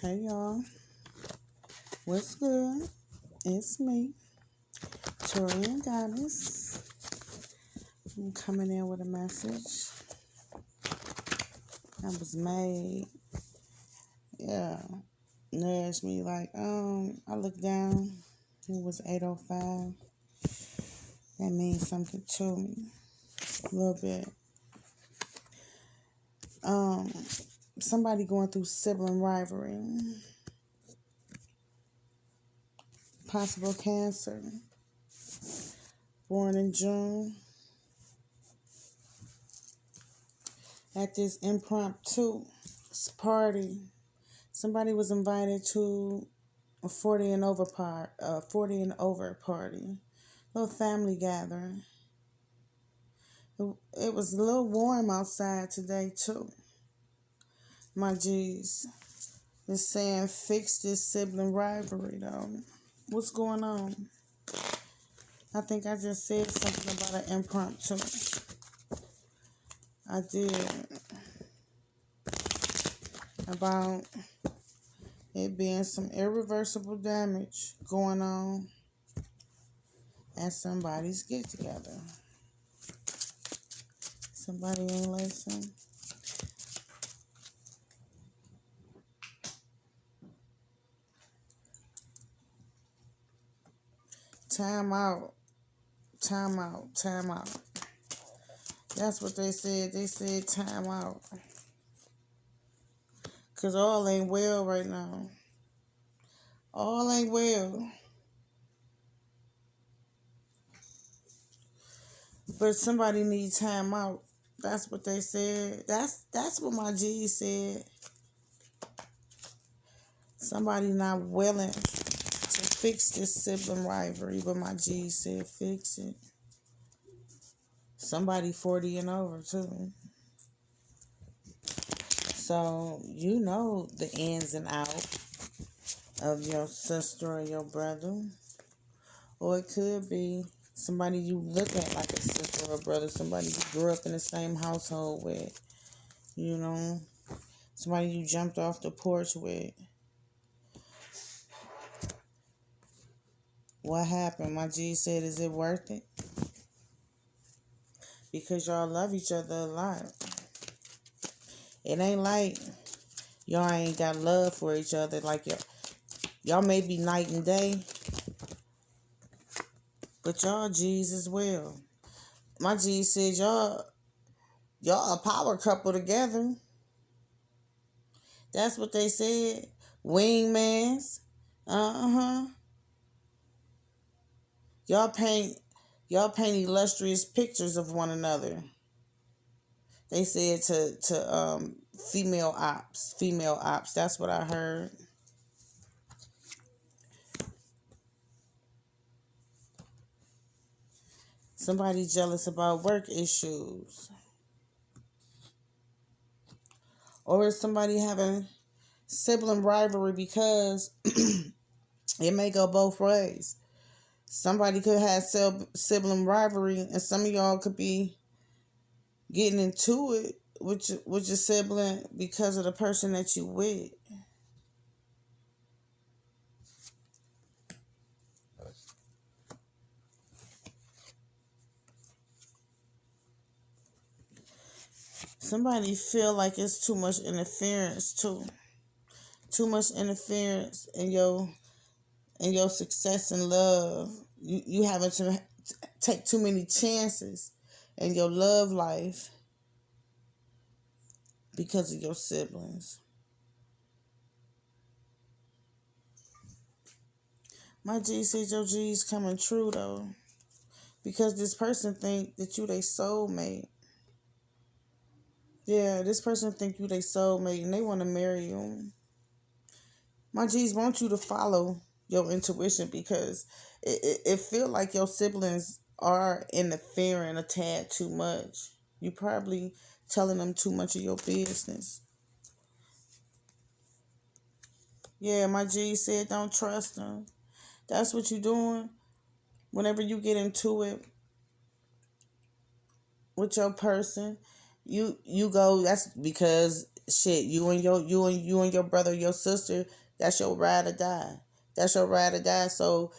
Hey y'all, what's good? It's me, TaureanGoddess. I'm coming in with a message. I was made, yeah, nudged me like, I looked down, it was 8:05. That means something to me, a little bit. Somebody going through sibling rivalry, possible cancer, born in June. At this impromptu party, somebody was invited to a 40 and over party, little family gathering. It was a little warm outside today too. My G's is saying fix this sibling rivalry though. What's going on? I think I just said something about an impromptu. I did. About it being some irreversible damage going on at somebody's get together. Somebody ain't listen. Time out. Time out. Time out. That's what they said. They said time out. Because all ain't well right now. All ain't well. But somebody needs time out. That's what they said. That's what my G said. Somebody not willing to fix this sibling rivalry, but my G said fix it. Somebody 40 and over too. So you know the ins and outs of your sister or your brother. Or it could be somebody you look at like a sister or brother, somebody you grew up in the same household with, you know, somebody you jumped off the porch with. What happened? My G said, is it worth it? Because y'all love each other a lot. It ain't like y'all ain't got love for each other. Like y'all may be night and day, but y'all G's as well. My G said y'all a power couple together. That's what they said. Wingmans. Y'all paint illustrious pictures of one another. They said to female ops. That's what I heard. Somebody jealous about work issues. Or is somebody having sibling rivalry because it may go both ways. Somebody could have sibling rivalry, and some of y'all could be getting into it with your sibling because of the person that you with. Somebody feel like it's too much interference too. Too much interference in your success and love. You having to take too many chances in your love life because of your siblings. My G said your G's coming true though, because this person think that you they soulmate. Yeah, this person think you they soulmate and they want to marry you. My G's want you to follow your intuition because it feel like your siblings are interfering a tad too much. You probably telling them too much of your business. Yeah, my G said don't trust them. That's what you doing whenever you get into it with your person. You go, that's because shit, you and your brother, your sister, that's your ride or die. That's your ride or die. So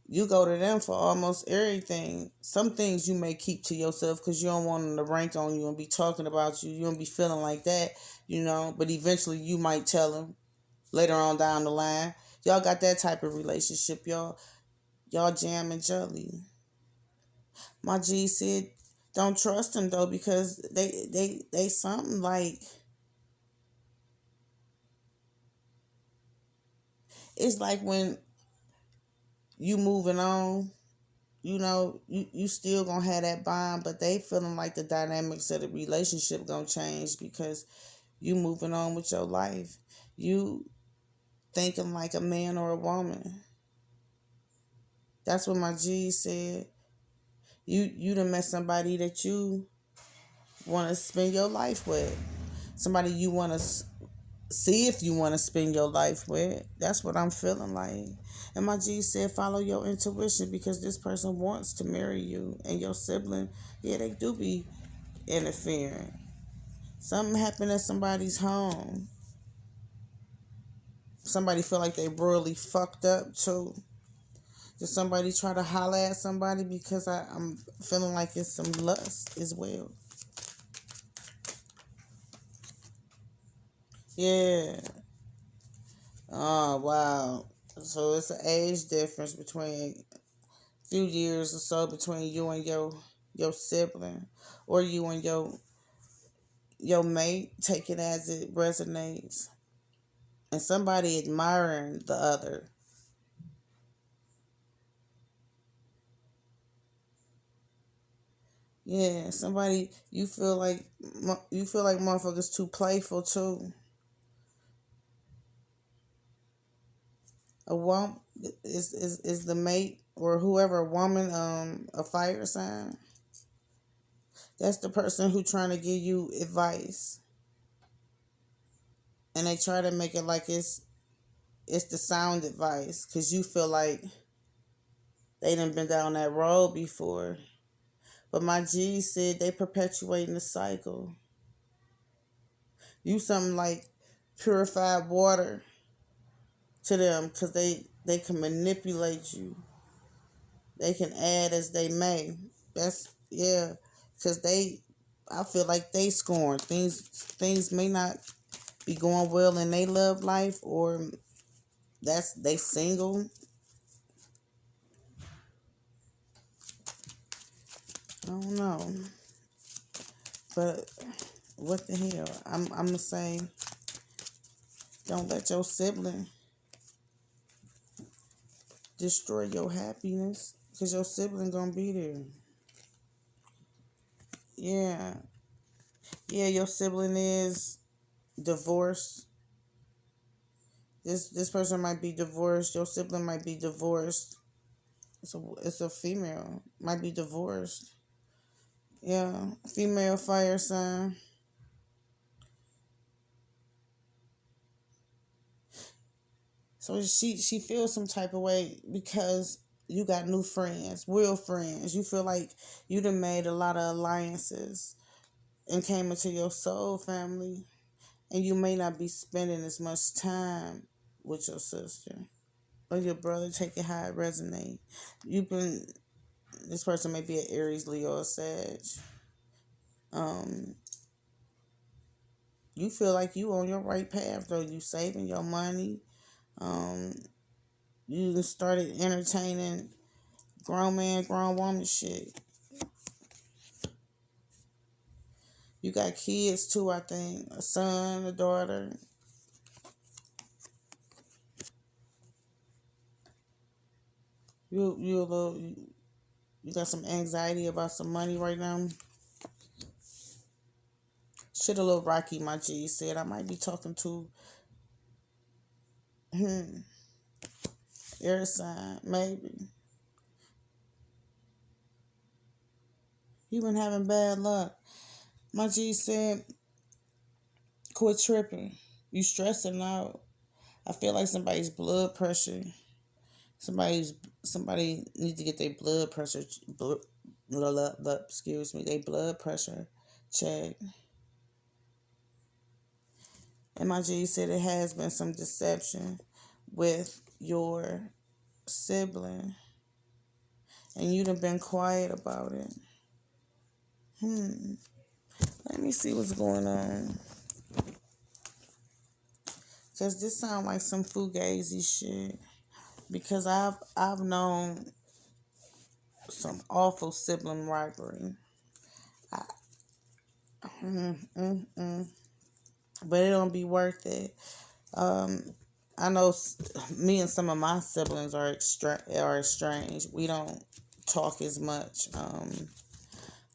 you go to them for almost everything. Some things you may keep to yourself because you don't want them to rank on you and be talking about you. You don't be feeling like that, But eventually you might tell them later on down the line. Y'all got that type of relationship, y'all. Y'all jam and jelly. My G said, don't trust them though because they something like it's like when you moving on, you still gonna have that bond, but they feeling like the dynamics of the relationship gonna change because you moving on with your life. You thinking like a man or a woman. That's what my G said. You done met somebody that you want to spend your life with. Somebody you want to see if you want to spend your life with. That's what I'm feeling like. And my G said, follow your intuition because this person wants to marry you. And your sibling, yeah, they do be interfering. Something happened at somebody's home. Somebody feel like they really fucked up too. Did somebody try to holler at somebody? Because I'm feeling like it's some lust as well. Yeah. Oh, wow. So it's an age difference between a few years or so between you and your sibling, or you and your mate. Take it as it resonates, and somebody admiring the other. Yeah, somebody you feel like motherfuckers too playful too. A woman is the mate or whoever, a woman, a fire sign. That's the person who trying to give you advice, and they try to make it like it's the sound advice because you feel like they done been down that road before. But my G said they perpetuating the cycle. You something like purified water to them because they can manipulate you. They can add as they may. That's, yeah, because I feel like they scorn. Things may not be going well in their love life, or they single. I don't know. But what the hell? I'm gonna say, don't let your sibling destroy your happiness, because your sibling gonna be there. Yeah. Yeah, your sibling is divorced. This person might be divorced. Your sibling might be divorced. It's a female. Might be divorced. Yeah. Female fire sign. So she feels some type of way because you got new friends, real friends. You feel like you done made a lot of alliances and came into your soul family, and you may not be spending as much time with your sister or your brother. Take it how it resonate. You've been This person may be an Aries, Leo, or Sag. Um, you feel like you on your right path though. You saving your money. Um, you started entertaining grown man, grown woman shit. You got kids too, I think. A son, a daughter. You a little you got some anxiety about some money right now. Shit a little rocky, my G said. I might be talking to air sign, maybe. You been having bad luck. My G said, quit tripping. You stressing out. I feel like somebody's blood pressure. Somebody need to get their blood pressure, excuse me, their blood pressure checked. And my G said it has been some deception with your sibling. And you done been quiet about it. Let me see what's going on. Cause this sound like some fugazi shit. Because I've known some awful sibling rivalry. I, but it don't be worth it. I know me and some of my siblings are estranged. We don't talk as much.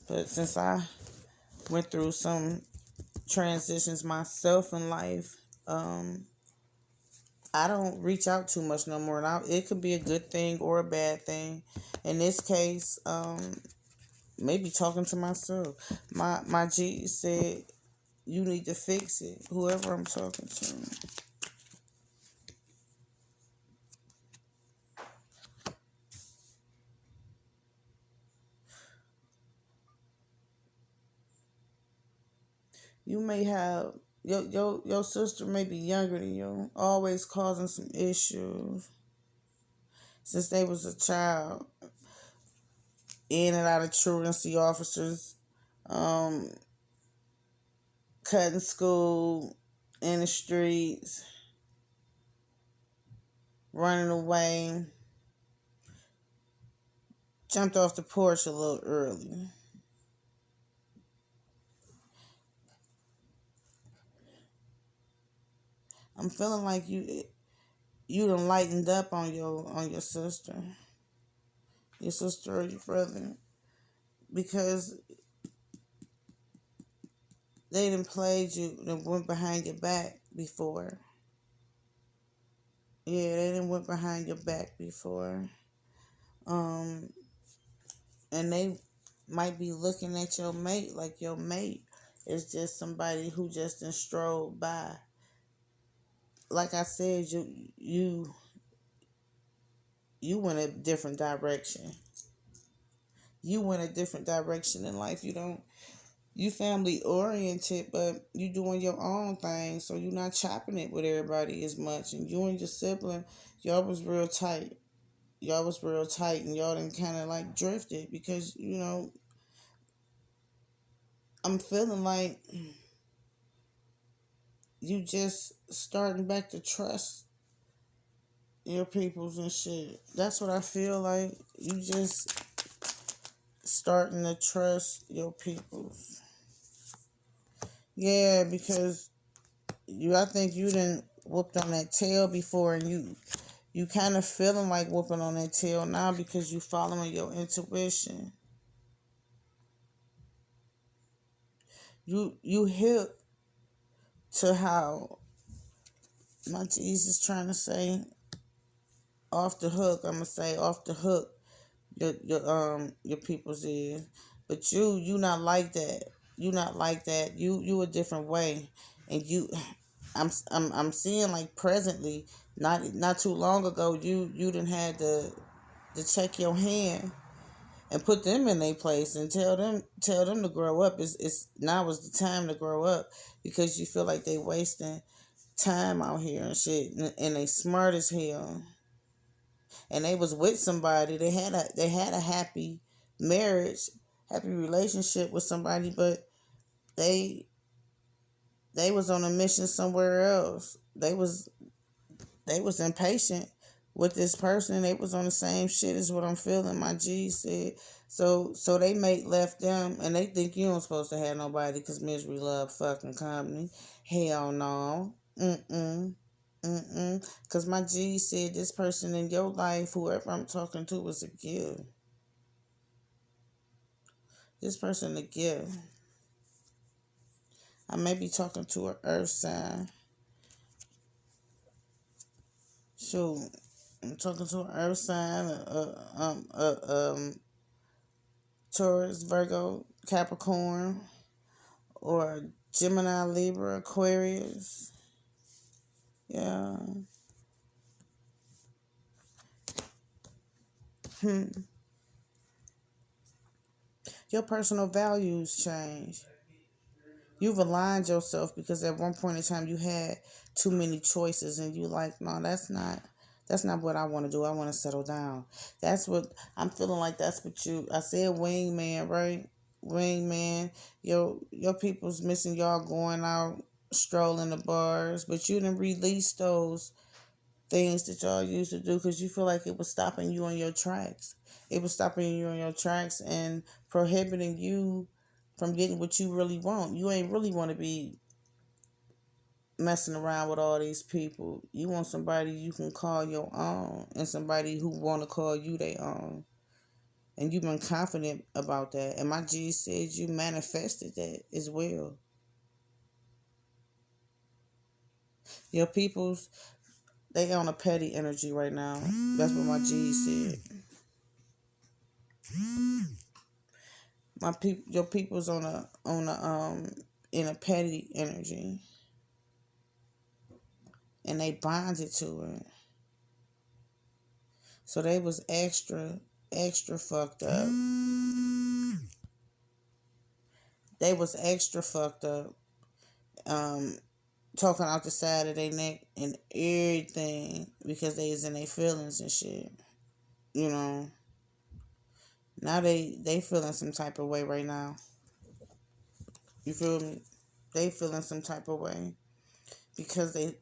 But since I went through some transitions myself in life, I don't reach out too much no more. And it could be a good thing or a bad thing. In this case, maybe talking to myself. My G said, you need to fix it. Whoever I'm talking to. You may have your sister may be younger than you, always causing some issues since they was a child. In and out of truancy officers, um, cutting school, in the streets, running away, jumped off the porch a little early. I'm feeling like you done lightened up on your sister or your brother, because they done played you and went behind your back before. Yeah, they done went behind your back before. Um, and they might be looking at your mate like your mate is just somebody who just done strolled by. Like I said, you went a different direction. You went a different direction in life. You family oriented, but you doing your own thing, so you're not chopping it with everybody as much. And you and your sibling, y'all was real tight. Y'all was real tight, and y'all done kind of like drifted because I'm feeling like you just starting back to trust your peoples and shit. That's what I feel like. You just starting to trust your peoples. Yeah, because I think you done whooped on that tail before, and you kind of feeling like whooping on that tail now because you following your intuition. You hip to how my Jesus trying to say off the hook. I'm gonna say off the hook. Your people's is, but you not like that. You not like that. You a different way, and I'm seeing like presently, not too long ago, you done had to check your hand and put them in their place and tell them to grow up. It's now is the time to grow up, because you feel like they wasting time out here and shit, and they smart as hell, and they was with somebody. They had a happy marriage, happy relationship with somebody, but they was on a mission somewhere else. They was impatient with this person. They was on the same shit as what I'm feeling. My G said. So they mate left them, and they think you don't supposed to have nobody because misery love fucking company. Hell no. Because my G said this person in your life, whoever I'm talking to, was a gift. This person a gift. I may be talking to an earth sign. Shoot. I'm talking to an earth sign, Taurus, Virgo, Capricorn, or Gemini, Libra, Aquarius. Yeah. Your personal values change. You've aligned yourself because at one point in time you had too many choices and you like, no, that's not what I want to do. I want to settle down. That's what I'm feeling like. That's what I said wingman, right? Wingman. Your people's missing y'all going out strolling the bars, but you didn't release those things that y'all used to do because you feel like it was stopping you on your tracks. It was stopping you on your tracks and prohibiting you from getting what you really want. You ain't really want to be messing around with all these people. You want somebody you can call your own and somebody who want to call you their own. And you've been confident about that. And my G said you manifested that as well. Your people's, they on a petty energy right now. That's what my G said. Your people's on a in a petty energy, and they bonded to it. So they was extra fucked up. They was extra fucked up. Talking out the side of their neck and everything because they is in their feelings and shit. You know. Now they feeling some type of way right now. You feel me? They feeling some type of way. Because they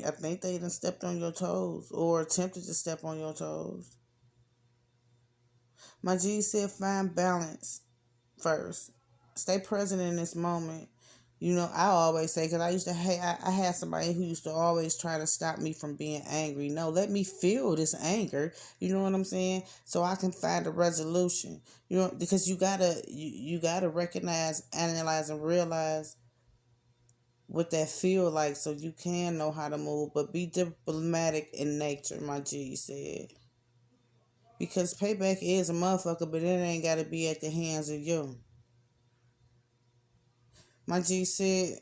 I think they done stepped on your toes or attempted to step on your toes. My G said find balance first. Stay present in this moment. You know, I always say, because I used to hate, I had somebody who used to always try to stop me from being angry. No, let me feel this anger. You know what I'm saying? So I can find a resolution. You know, because you gotta recognize, analyze, and realize what that feel like so you can know how to move, but be diplomatic in nature, my G said. Because payback is a motherfucker, but it ain't gotta be at the hands of you. My G said,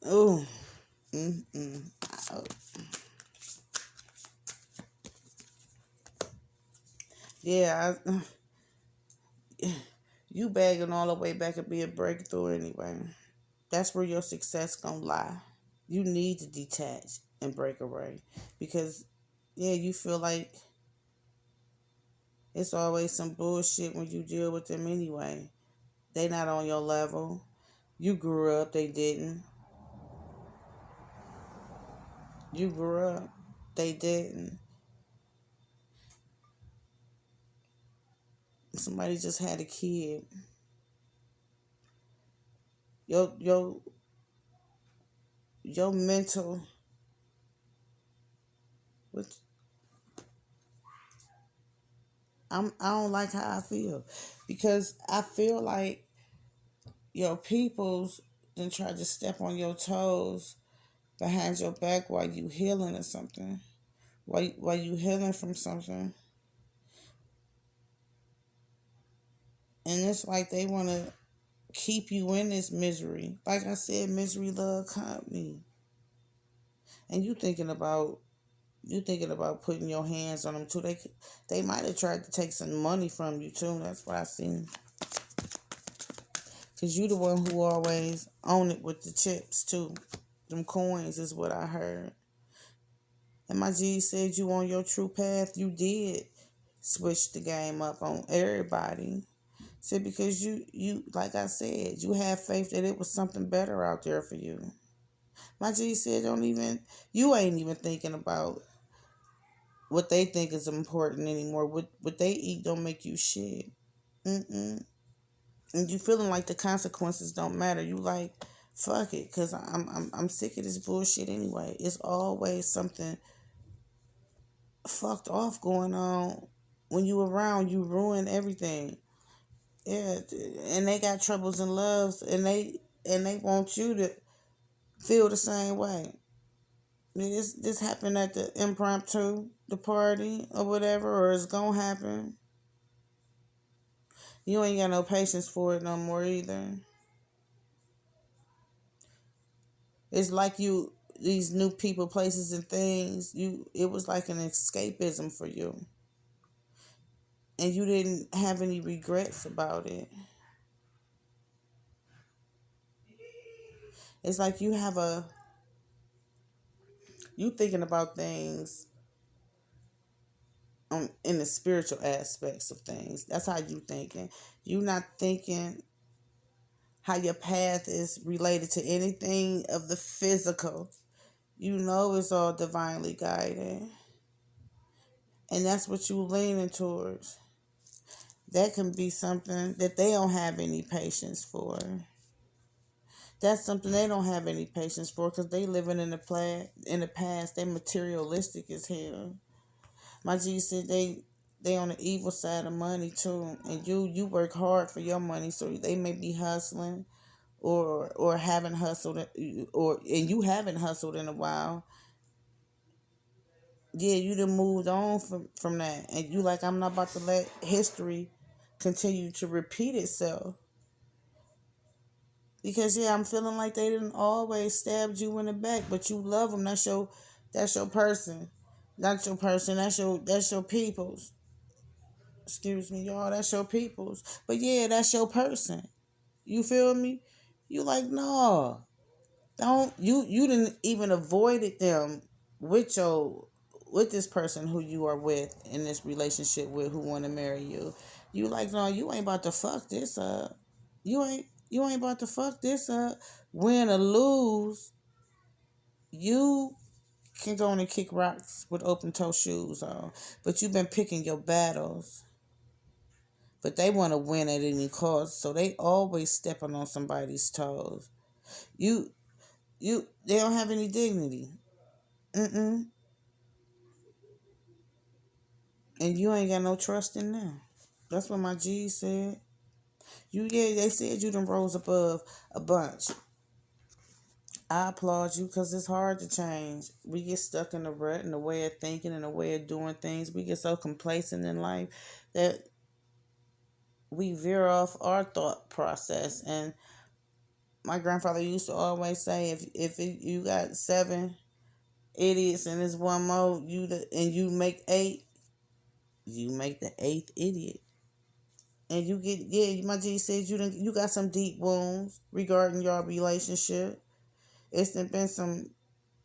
ooh, oh. Yeah, you bagging all the way back and be a breakthrough anyway. That's where your success gonna lie. You need to detach and break away. Because, yeah, you feel like it's always some bullshit when you deal with them anyway. They not on your level. You grew up, they didn't. You grew up, they didn't. Somebody just had a kid. Your mental, which I don't like how I feel. Because I feel like your peoples then try to step on your toes behind your back while you healing or something. While you healing from something. And it's like they want to keep you in this misery. Like I said, misery love company. And you thinking about putting your hands on them too. They might have tried to take some money from you too. That's what I seen. Cause you the one who always own it with the chips too. Them coins is what I heard. And my G said you on your true path. You did switch the game up on everybody. Said because you like I said, you have faith that it was something better out there for you. My G said you ain't even thinking about what they think is important anymore. What they eat don't make you shit. Mm-mm. And you feeling like the consequences don't matter. You like, fuck it, cause I'm sick of this bullshit anyway. It's always something fucked off going on. When you around, you ruin everything. Yeah, and they got troubles and loves, and they want you to feel the same way. This happened at the impromptu, the party or whatever, or it's gonna happen. You ain't got no patience for it no more either. It's like these new people, places, and things. It was like an escapism for you, and you didn't have any regrets about it. It's like you thinking about things in the spiritual aspects of things. That's how you thinking. You not thinking how your path is related to anything of the physical. You know it's all divinely guided. And that's what you leaning towards. That can be something that they don't have any patience for. That's something they don't have any patience for because they living in the past. They materialistic as hell. My G said they on the evil side of money too, and you work hard for your money, so they may be hustling or haven't hustled and you haven't hustled in a while. Yeah, you done moved on from that, and you like, I'm not about to let history continue to repeat itself. Because yeah, I'm feeling like they didn't always stabbed you in the back, but you love them. That's your person, not your person. That's your people's. Excuse me, y'all. That's your people's. But yeah, that's your person. You feel me? You like, no, don't you didn't even avoided them with your with this person who you are with in this relationship with who want to marry you. You like, no, you ain't about to fuck this up. You ain't about to fuck this up. Win or lose, you can go on and kick rocks with open toe shoes on. But you've been picking your battles. But they want to win at any cost, so they always stepping on somebody's toes. You they don't have any dignity. Mm-mm. And you ain't got no trust in them. That's what my G said. Yeah, they said you done rose above a bunch. I applaud you because it's hard to change. We get stuck in the rut and the way of thinking and the way of doing things. We get so complacent in life that we veer off our thought process. And my grandfather used to always say, if you got 7 idiots and there's one more, and you make 8, you make the 8th idiot. And you get, yeah, my G said you got some deep wounds regarding your relationship. It's been some,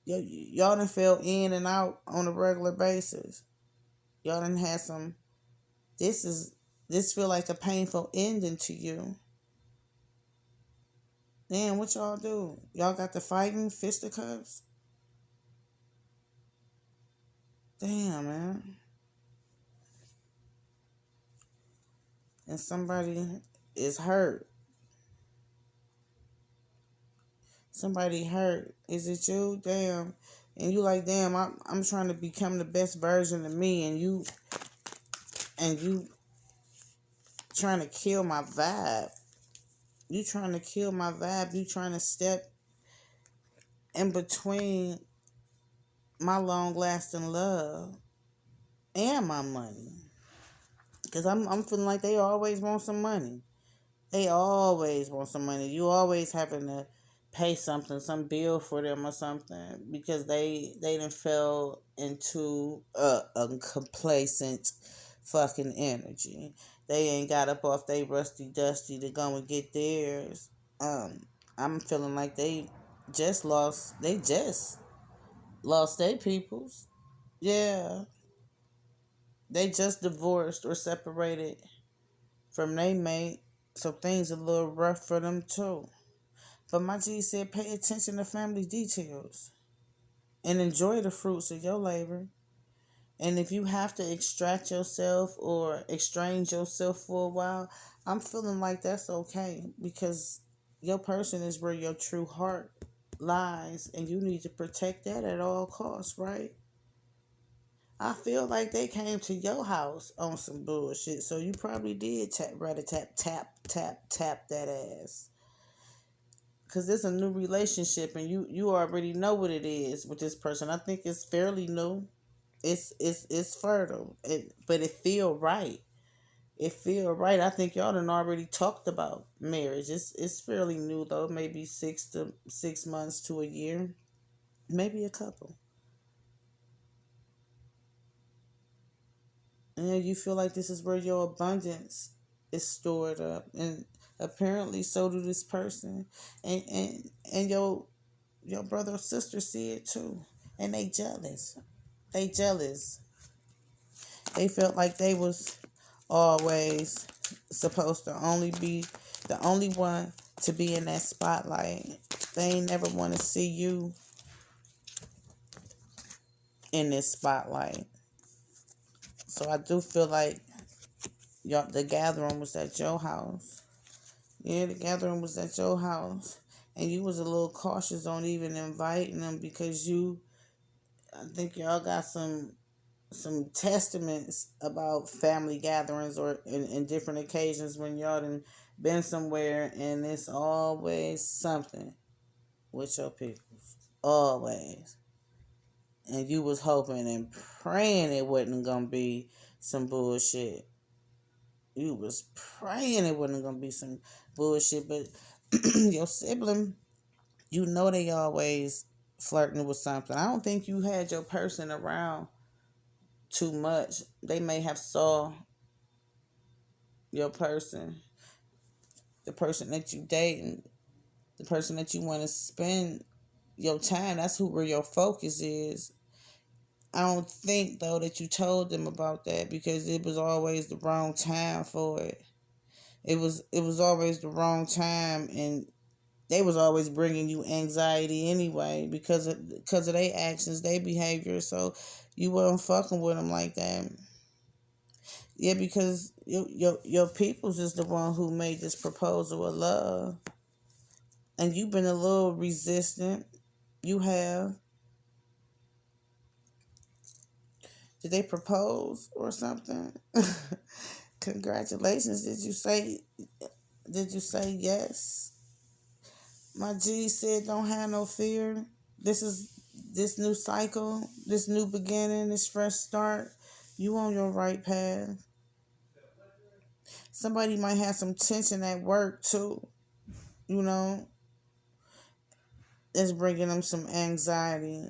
y'all done fell in and out on a regular basis. Y'all done had some, this is, this feel like a painful ending to you. Damn, what y'all do? Y'all got the fighting fisticuffs? Damn, man. And somebody is hurt. Somebody hurt. Is it you? Damn. And you like, damn, I'm trying to become the best version of me, and you trying to kill my vibe. You trying to kill my vibe. You trying to step in between my long lasting love and my money. Cause I'm feeling like they always want some money. They always want some money. You always having to pay something, some bill for them or something, because they done fell into a complacent fucking energy. They ain't got up off they rusty dusty to go and get theirs. I'm feeling like they just lost their peoples. Yeah. They just divorced or separated from their mate. So things a little rough for them too. But my G said pay attention to family details and enjoy the fruits of your labor. And if you have to extract yourself or estrange yourself for a while, I'm feeling like that's okay because your person is where your true heart lies and you need to protect that at all costs, right? I feel like they came to your house on some bullshit, so you probably did tap that ass. Cause it's a new relationship, and you already know what it is with this person. I think it's fairly new. It's fertile, but it feel right. It feel right. I think y'all done already talked about marriage. It's fairly new though, maybe 6 months to a year, maybe a couple. And you feel like this is where your abundance is stored up, and Apparently, so do this person, and your brother or sister see it too, and they jealous. They jealous. They felt like they was always supposed to only be the only one to be in that spotlight. They ain't never want to see you in this spotlight. So I do feel like the gathering was at your house. Yeah, the gathering was at your house, and you was a little cautious on even inviting them because I think y'all got some testaments about family gatherings or in different occasions when y'all done been somewhere, and it's always something with your people, always. And you was hoping and praying it wasn't gonna be some bullshit. You was praying it wasn't gonna be some bullshit, but your sibling, you know they always flirting with something. I don't think you had your person around too much. They may have saw your person, the person that you dating, the person that you want to spend your time. That's where your focus is. I don't think though that you told them about that because it was always the wrong time for it. It was always the wrong time, and they was always bringing you anxiety anyway because of their actions, their behavior. So you weren't fucking with them like that. Yeah, because your peoples is the one who made this proposal of love, and you've been a little resistant. You have. Did they propose or something? Congratulations. Did you say yes? My G said don't have no fear. This is this new cycle, this new beginning, this fresh start. You on your right path. Somebody might have some tension at work too, you know. It's bringing them some anxiety.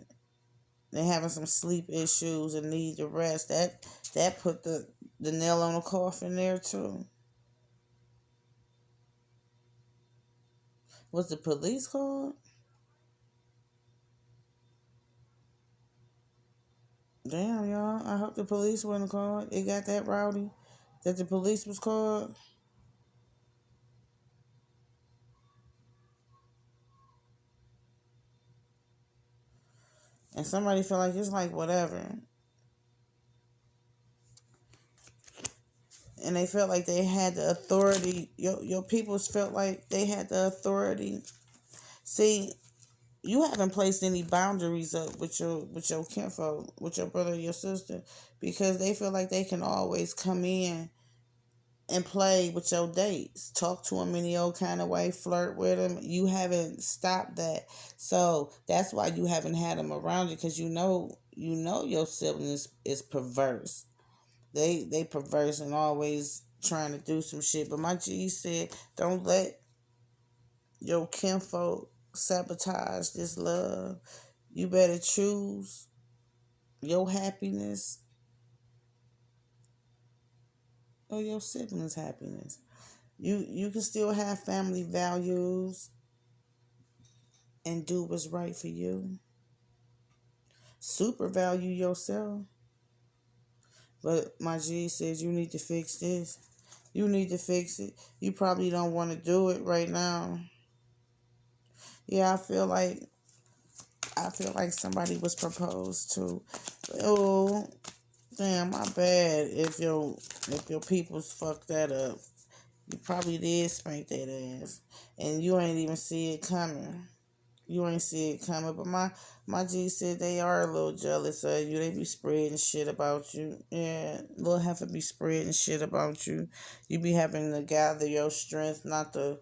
They having some sleep issues and need to rest. That put the nail on the coffin there too. Was the police called? Damn, y'all. I hope the police wasn't called. It got that rowdy that the police was called. And somebody felt like it's like whatever. And they felt like they had the authority. Your peoples felt like they had the authority. See, you haven't placed any boundaries up with your kinfolk, with your brother or your sister, because they feel like they can always come in and play with your dates, talk to them any old kind of way, flirt with them. You haven't stopped that, so that's why you haven't had them around you, because you know your sibling is perverse. They perverse and always trying to do some shit. But my G said, don't let your kinfolk sabotage this love. You better choose your happiness or your siblings' happiness. You can still have family values and do what's right for you. Super value yourself. But my G says you need to fix this. You need to fix it. You probably don't want to do it right now. Yeah, I feel like somebody was proposed to. Oh, damn, my bad. If your peoples fucked that up, you probably did spank that ass, and you ain't even see it coming. You ain't see it coming. But my G said they are a little jealous of you. They be spreading shit about you. Yeah, little heifer be spreading shit about you. You be having to gather your strength not to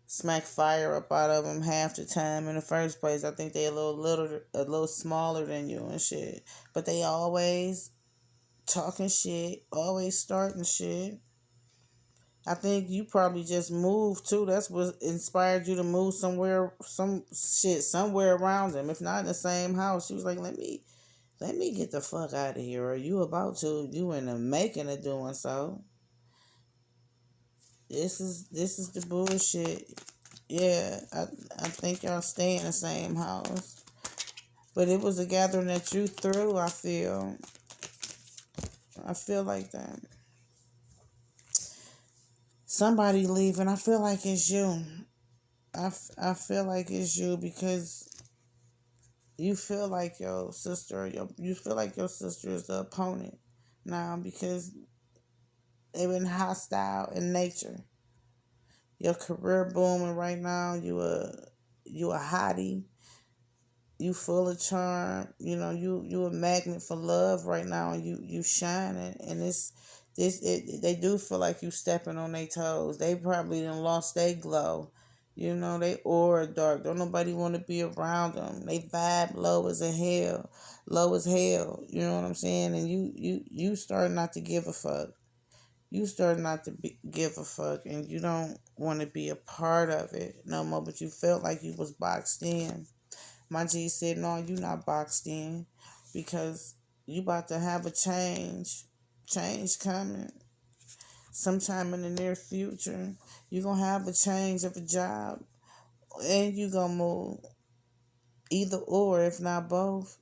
smack fire up out of them half the time in the first place. I think they a little smaller than you and shit. But they always talking shit, always starting shit. I think you probably just moved too. That's what inspired you to move somewhere around them. If not in the same house, she was like, "Let me get the fuck out of here." Are you about to? You in the making of doing so? This is the bullshit. Yeah, I think y'all stay in the same house. But it was a gathering that you threw, I feel. I feel like that. Somebody leaving, I feel like it's you. I feel like it's you because you feel like you feel like your sister is the opponent now because they've been hostile in nature. Your career booming right now. You a hottie. You full of charm. You a magnet for love right now, and you shining. And they do feel like you stepping on their toes. They probably done lost their glow. They aura dark. Don't nobody want to be around them. They vibe low as a hell, low as hell. You know what I'm saying? And you start not to give a fuck. You start not to give a fuck, and you don't want to be a part of it no more. But you felt like you was boxed in. My G said, no, you not boxed in because you about to have a change. Change coming. Sometime in the near future, you going to have a change of a job and you going to move. Either or, if not both.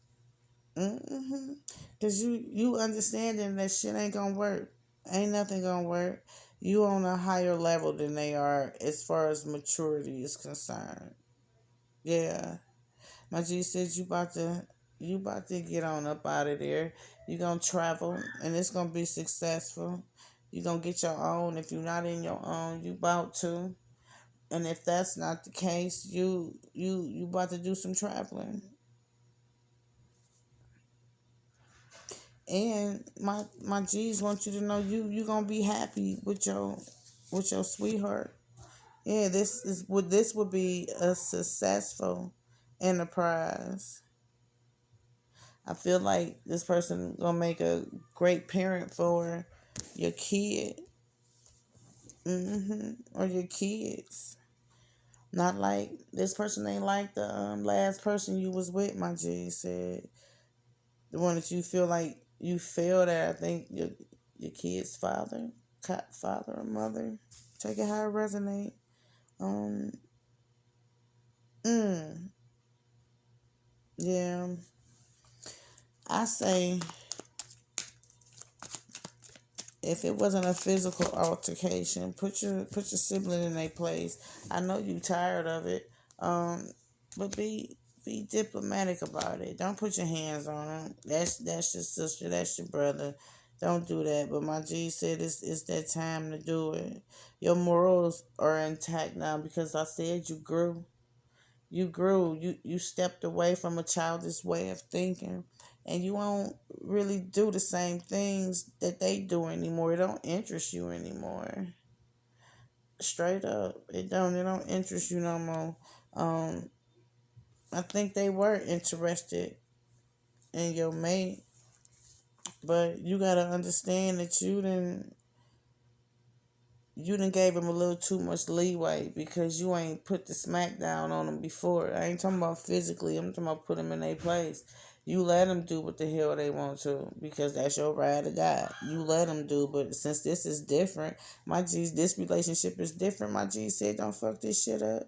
Because you understanding that shit ain't going to work. Ain't nothing going to work. You on a higher level than they are as far as maturity is concerned. Yeah. My G says you about to get on up out of there. You gonna travel and it's gonna be successful. You gonna get your own. If you're not in your own, you about to. And if that's not the case, you about to do some traveling. And my G's want you to know you gonna be happy with your sweetheart. Yeah, this would be a successful enterprise. I feel like this person gonna make a great parent for your kid, or your kids. Not like this person ain't like the last person you was with. My G said the one that you feel like you failed at. I think your kid's father or mother. Take it how it resonate. Um, mm, yeah, I say if it wasn't a physical altercation, put your sibling in a place. I know you tired of it, but be diplomatic about it. Don't put your hands on them. That's your sister. That's your brother. Don't do that. But my G said it's that time to do it. Your morals are intact now because I said you grew. You grew. You stepped away from a childish way of thinking, and you won't really do the same things that they do anymore. It don't interest you anymore. Straight up, it don't interest you no more. I think they were interested in your mate, but you gotta understand that you done gave him a little too much leeway because you ain't put the smack down on him before. I ain't talking about physically. I'm talking about put him in their place. You let them do what the hell they want to because that's your ride or die. You let them do, but since this is different, this relationship is different. My G said, don't fuck this shit up.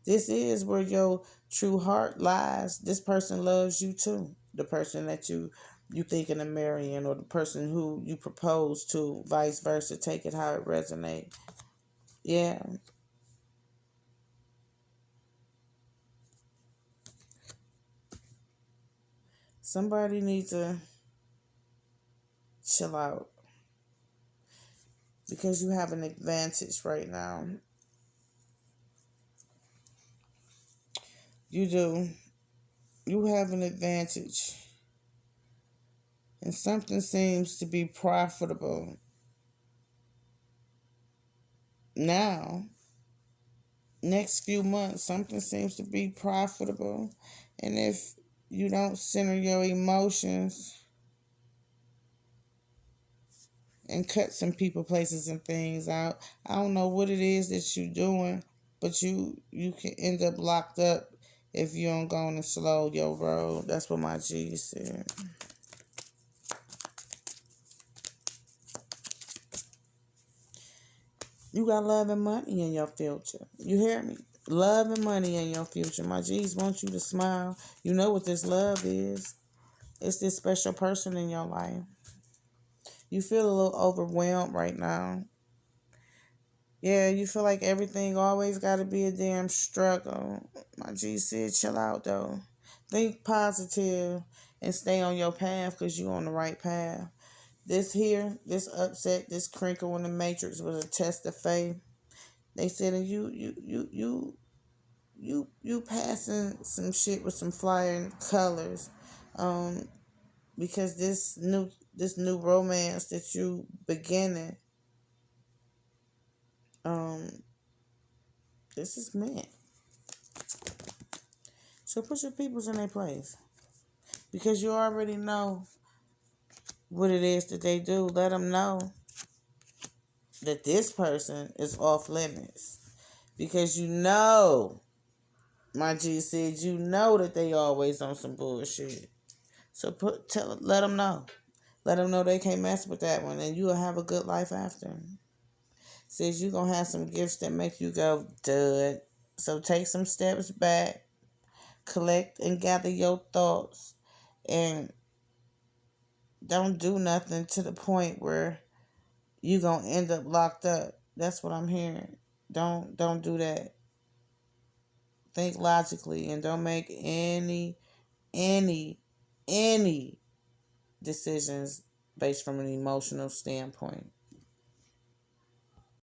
This is where your true heart lies. This person loves you too. The person that you thinking of marrying, or the person who you propose to, vice versa. Take it how it resonates. Yeah. Somebody needs to chill out because you have an advantage right now. You do. You have an advantage. And something seems to be profitable now. Next few months, something seems to be profitable. And if you don't center your emotions and cut some people, places, and things out, I don't know what it is that you're doing, but you can end up locked up if you don't go and slow your road. That's what my G said. You got love and money in your future. You hear me? Love and money in your future. My G's want you to smile. You know what this love is. It's this special person in your life. You feel a little overwhelmed right now. Yeah, you feel like everything always got to be a damn struggle. My G said, chill out though. Think positive and stay on your path because you on the right path. This here, this upset, this crinkle in the matrix was a test of faith. They said, and you passing some shit with some flying colors, because this new romance that you beginning, um, this is meant. So put your peoples in their place because you already know what it is that they do. Let them know that this person is off limits because you know, my G said, you know that they always on some bullshit. So let them know. Let them know they can't mess with that one, and you'll have a good life after. Says you're going to have some gifts that make you go, dud. So take some steps back, collect and gather your thoughts, and don't do nothing to the point where you're going to end up locked up. That's what I'm hearing. Don't do that. Think logically and don't make any decisions based from an emotional standpoint.